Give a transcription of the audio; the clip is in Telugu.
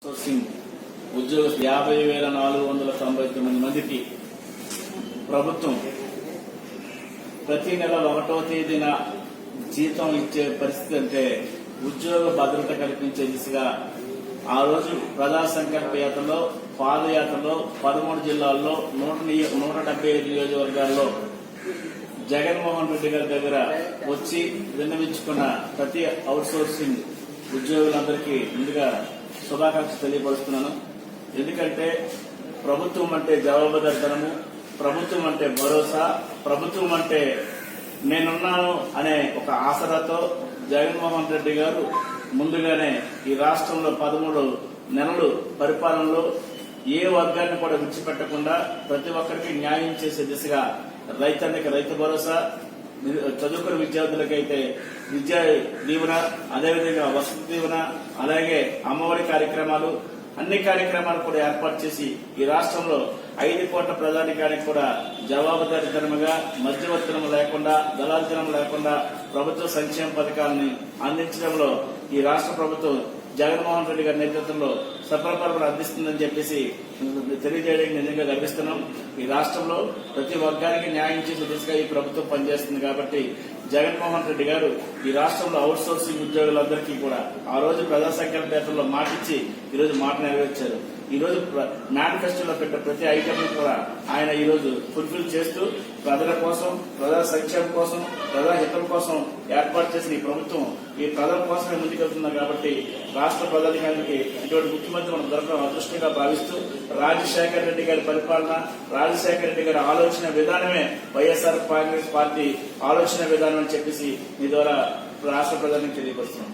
ఉద్యోగస్తులు 50,499 మందికి ప్రభుత్వం ప్రతి నెల 1వ తేదీన జీతం ఇచ్చే పరిస్థితి అంటే ఉద్యోగ భద్రత కల్పించే దిశగా ఆ రోజు ప్రజా సంకల్ప యాత్రలో పాదయాత్రలో 13 జిల్లాల్లో 175 నియోజకవర్గాల్లో జగన్మోహన్ రెడ్డి గారి దగ్గర వచ్చి విన్నవించుకున్న ప్రతి అవుట్సోర్సింగ్ ఉద్యోగులందరికీ ముందుగా శుభాకాంక్షలు తెలియపరుస్తున్నాను. ఎందుకంటే ప్రభుత్వం అంటే జవాబుదారితనము, ప్రభుత్వం అంటే భరోసా, ప్రభుత్వం అంటే నేనున్నాను అనే ఒక ఆసరాతో జగన్మోహన్ రెడ్డి గారు ముందుగానే ఈ రాష్ట్రంలో 13 నెలలు పరిపాలనలో ఏ వర్గాన్ని కూడా విడిచిపెట్టకుండా ప్రతి ఒక్కరికి న్యాయం చేసే దిశగా రైతాంగిక రైతు భరోసా, చదువుకున్న విద్యార్థులకైతే విద్యా దీవెన, అదేవిధంగా వసతి దీవెన, అలాగే అమ్మఒడి కార్యక్రమాలు, అన్ని కార్యక్రమాలు కూడా ఏర్పాటు చేసి ఈ రాష్ట్రంలో 5 కోట్ల ప్రజానికానికి కూడా జవాబుదారీతనముగా మధ్యవర్తనం లేకుండా దళార్జనం లేకుండా ప్రభుత్వ సంక్షేమ పథకాలను అందించడంలో ఈ రాష్ట్ర ప్రభుత్వం జగన్మోహన్ రెడ్డి గారి నేతృత్వంలో సఫలపరణ అందిస్తుందని చెప్పేసి తెలియజేయడానికి నిజంగా గర్విస్తున్నాం. ఈ రాష్ట్రంలో ప్రతి వర్గానికి న్యాయం చేసే దిశగా ఈ ప్రభుత్వం పనిచేస్తుంది కాబట్టి జగన్మోహన్ రెడ్డి గారు ఈ రాష్ట్రంలో అవుట్ సోర్సింగ్ ఉద్యోగులందరికీ కూడా ఆ రోజు ప్రజా సంకల్ప యాత్రలో మాటిచ్చి ఈ రోజు మాట నెరవేర్చారు. ఈ రోజు మేనిఫెస్టోలో పెట్టిన ప్రతి ఐటమ్ కూడా ఆయన ఈ రోజు ఫుల్ఫిల్ చేస్తూ ప్రజల కోసం, ప్రజా సంక్షేమం కోసం, ప్రజా హితం కోసం ఏర్పాటు చేసిన ఈ ప్రభుత్వం ఈ ప్రజల కోసమే ముందుకెళ్తున్నారు కాబట్టి రాష్ట్ర ప్రజానికానికి ఇటువంటి ముఖ్యమంత్రి మనం దొరకడం అదృష్టంగా భావిస్తూ రాజశేఖర రెడ్డి గారి పరిపాలన, రాజశేఖర రెడ్డి గారి ఆలోచన విధానమే వైఎస్ఆర్ కాంగ్రెస్ పార్టీ ఆలోచన విధానం అని చెప్పేసి మీ ద్వారా రాష్ట్ర ప్రజానికి తెలియపరుస్తున్నాం.